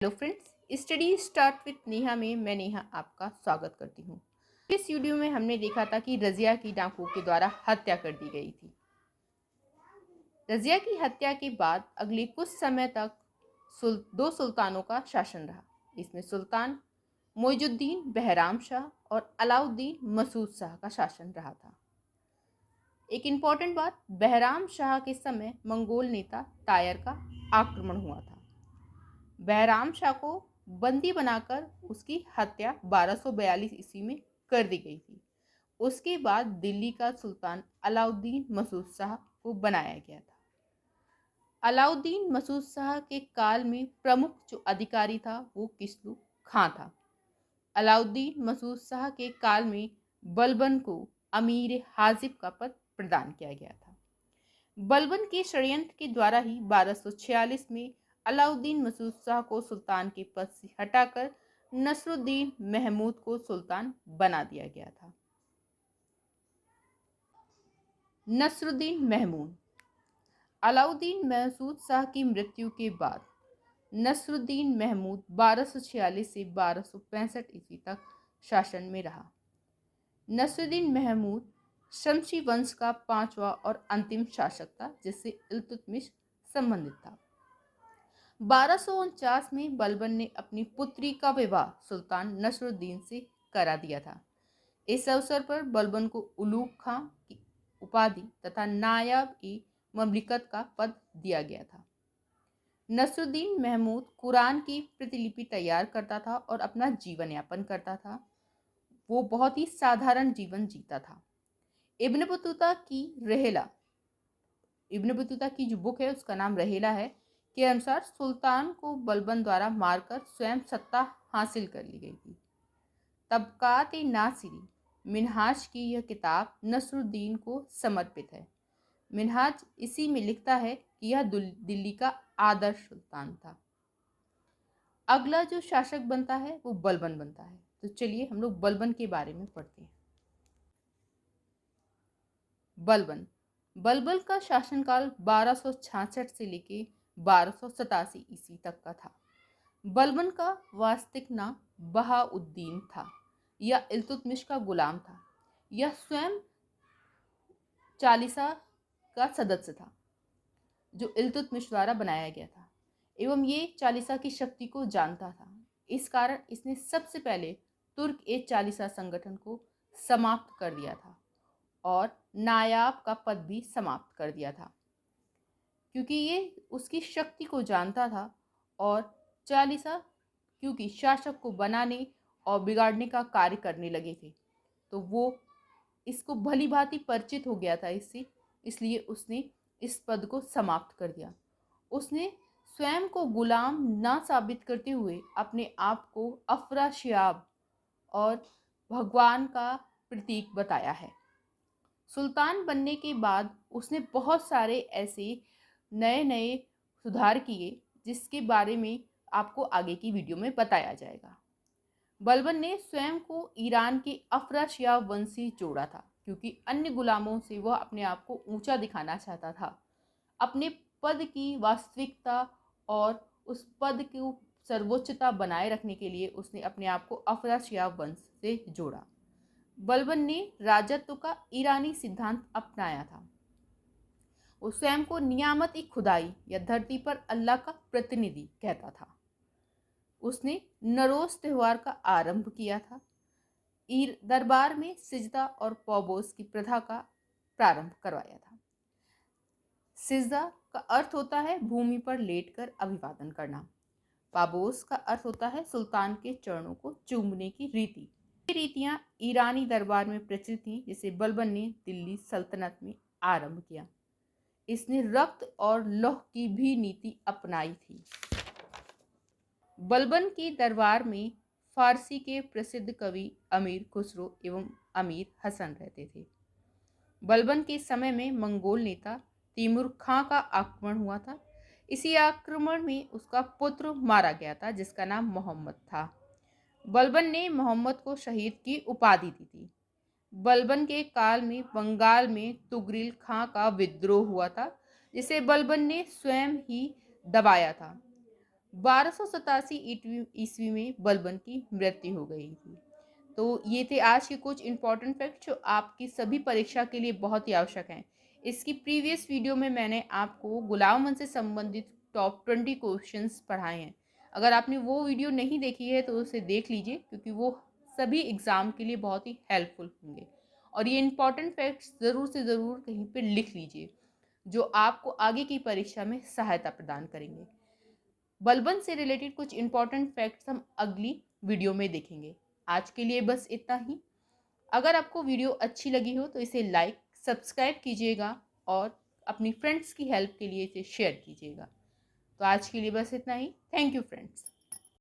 Hello friends, study start with Neha में मैं नेहा आपका स्वागत करती हूँ। इस वीडियो में हमने देखा था कि रजिया की डाकुओं के द्वारा हत्या कर दी गई थी। रजिया की हत्या के बाद अगले कुछ समय तक दो सुल्तानों का शासन रहा। इसमें सुल्तान मोइजुद्दीन बहराम शाह और अलाउद्दीन मसूद शाह का शासन रहा था। एक इम्पॉर्टेंट बात, बहराम शाह के समय मंगोल नेता तायर का आक्रमण हुआ था। बहराम शाह को बंदी बनाकर उसकी हत्या 1242 ईस्वी में कर दी गई थी। उसके बाद दिल्ली का सुल्तान अलाउद्दीन मसूद शाह को बनाया गया था। अलाउद्दीन मसूद शाह के काल में प्रमुख जो अधिकारी था वो किसलू खां था। अलाउद्दीन मसूद शाह के काल में बलबन को अमीर हाजिब का पद प्रदान किया गया था। बलबन के षड्यंत्र के द्वारा ही 1246 में अलाउद्दीन मसूद शाह को सुल्तान के पद से हटाकर नसरुद्दीन महमूद को सुल्तान बना दिया गया था। नसरुद्दीन महमूद अलाउद्दीन मसूद शाह की मृत्यु के बाद नसरुद्दीन महमूद 1246 से 1265 ईस्वी तक शासन में रहा। नसरुद्दीन महमूद शमशी वंश का पांचवा और अंतिम शासक था जिससे इल्तुतमिश संबंधित था। 1249 में बलबन ने अपनी पुत्री का विवाह सुल्तान नसरुद्दीन से करा दिया था। इस अवसर पर बलबन को उलूग खां की उपाधि तथा नायब ए ममलिकत का पद दिया गया था। नसरुद्दीन महमूद कुरान की प्रतिलिपि तैयार करता था और अपना जीवन यापन करता था। वो बहुत ही साधारण जीवन जीता था। इब्न बतूता की रहेला, इब्न बतूता की जो बुक है उसका नाम रहेला है, के अनुसार सुल्तान को बलबन द्वारा मारकर स्वयं सत्ता हासिल कर ली गई थी। तबकात-ए-नासिरी मिनहाज की यह किताब नसरुद्दीन को समर्पित है। मिनहाज इसी में लिखता है कि यह दिल्ली का आदर्श सुल्तान था। अगला जो शासक बनता है वो बलबन बनता है। तो चलिए हम लोग बलबन के बारे में पढ़ते हैं। बलबन बलबन का शासनकाल 1266 से लेके 1287 ईस्वी तक का था। बलबन का वास्तविक नाम बहाउद्दीन था। यह इल्तुतमिश का गुलाम था। यह स्वयं चालीसा का सदस्य था जो इल्तुतमिश द्वारा बनाया गया था एवं ये चालीसा की शक्ति को जानता था। इस कारण इसने सबसे पहले तुर्क ए चालीसा संगठन को समाप्त कर दिया था और नायाब का पद भी समाप्त कर दिया था, क्योंकि ये उसकी शक्ति को जानता था। और चालीसा क्योंकि शासक को बनाने और बिगाड़ने का कार्य करने लगे थे, तो वो इसको भली भांति परिचित हो गया था इससे, इसलिए उसने इस पद को समाप्त कर दिया। उसने स्वयं को गुलाम ना साबित करते हुए अपने आप को अफराशियाब और भगवान का प्रतीक बताया है। सुल्तान बनने के बाद उसने बहुत सारे ऐसे नए नए सुधार किए जिसके बारे में आपको आगे की वीडियो में बताया जाएगा। बलबन ने स्वयं को ईरान के अफराशियाब वंश से जोड़ा था, क्योंकि अन्य गुलामों से वह अपने आप को ऊंचा दिखाना चाहता था। अपने पद की वास्तविकता और उस पद की सर्वोच्चता बनाए रखने के लिए उसने अपने आप को अफराशियाब वंश से जोड़ा। बलबन ने राजत्व का ईरानी सिद्धांत अपनाया था। वो स्वयं को नियामत ई खुदाई या धरती पर अल्लाह का प्रतिनिधि कहता था। उसने नरोज त्योहार का आरंभ किया था। दरबार में सिजदा और पौबोस की प्रथा का प्रारंभ करवाया था। सिजदा का अर्थ होता है भूमि पर लेटकर अभिवादन करना। पाबोस का अर्थ होता है सुल्तान के चरणों को चूमने की रीति। ये रीतियां ईरानी दरबार में प्रचलित थीं, जिसे बलबन ने दिल्ली सल्तनत में आरंभ किया। इसने रक्त और लौह की भी नीति अपनाई थी। बलबन के दरबार में फारसी के प्रसिद्ध कवि अमीर खुसरो एवं अमीर हसन रहते थे। बलबन के समय में मंगोल नेता तैमूर खां का आक्रमण हुआ था। इसी आक्रमण में उसका पुत्र मारा गया था जिसका नाम मोहम्मद था। बलबन ने मोहम्मद को शहीद की उपाधि दी थी। बलबन के काल में बंगाल में तुगरिल खां का विद्रोह हुआ था, जिसे बलबन ने स्वयं ही दबाया था। 1287 ईस्वी में बलबन की मृत्यु हो गई थी। तो ये थे आज के कुछ इंपॉर्टेंट फैक्ट जो आपकी सभी परीक्षा के लिए बहुत ही आवश्यक हैं। इसकी प्रीवियस वीडियो में मैंने आपको गुलाम अमन से संबंधित टॉप 20 क्वेश्चंस पढ़ाए हैं। अगर आपने वो वीडियो नहीं देखी है तो उसे देख लीजिए, क्योंकि वो सभी एग्ज़ाम के लिए बहुत ही हेल्पफुल होंगे। और ये इंपॉर्टेंट फैक्ट्स ज़रूर से ज़रूर कहीं पर लिख लीजिए, जो आपको आगे की परीक्षा में सहायता प्रदान करेंगे। बलबन से रिलेटेड कुछ इंपॉर्टेंट फैक्ट्स हम अगली वीडियो में देखेंगे। आज के लिए बस इतना ही। अगर आपको वीडियो अच्छी लगी हो तो इसे लाइक सब्सक्राइब कीजिएगा और अपनी फ्रेंड्स की हेल्प के लिए इसे शेयर कीजिएगा। तो आज के लिए बस इतना ही। Thank you friends.